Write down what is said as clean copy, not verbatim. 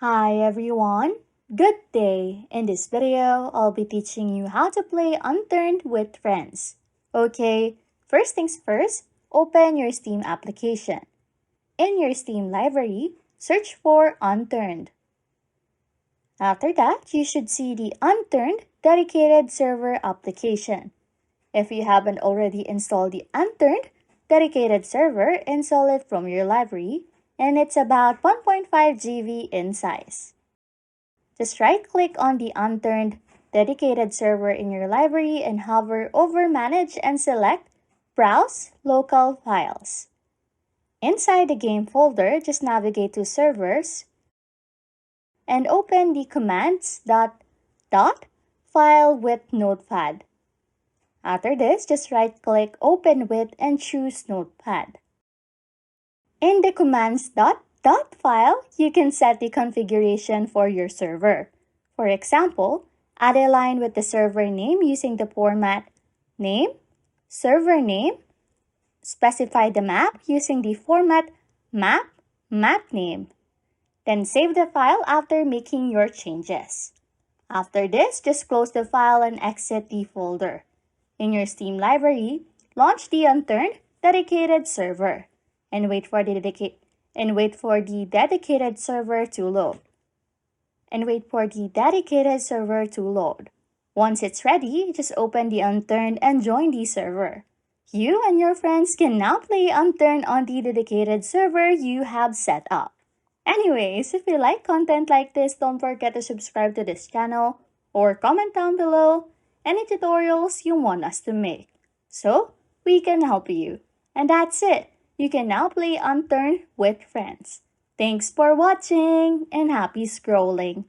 Hi everyone, good day. In this video, I'll be teaching you how to play Unturned with friends. Okay, first things first, open your Steam application. In your Steam library, search for Unturned. After that, you should see the Unturned dedicated server application. If you haven't already installed the Unturned dedicated server, install it from your library, and it's about 1.5 GB in size. Just right-click on the Unturned dedicated server in your library and hover over Manage and select Browse Local Files. Inside the game folder, just navigate to Servers and open the commands file with Notepad. After this, just right-click Open with and choose Notepad. In the commands file, you can set the configuration for your server. For example, add a line with the server name using the format name, server name, specify the map using the format map name. Then save the file after making your changes. After this, just close the file and exit the folder. In your Steam library, launch the Unturned dedicated server and wait for the dedicated server to load. Once it's ready, just open the Unturned and join the server. You and your friends can now play Unturned on the dedicated server you have set up. Anyways, if you like content like this, don't forget to subscribe to this channel or comment down below any tutorials you want us to make, so we can help you. And that's it. You can now play Unturned with friends. Thanks for watching and happy scrolling.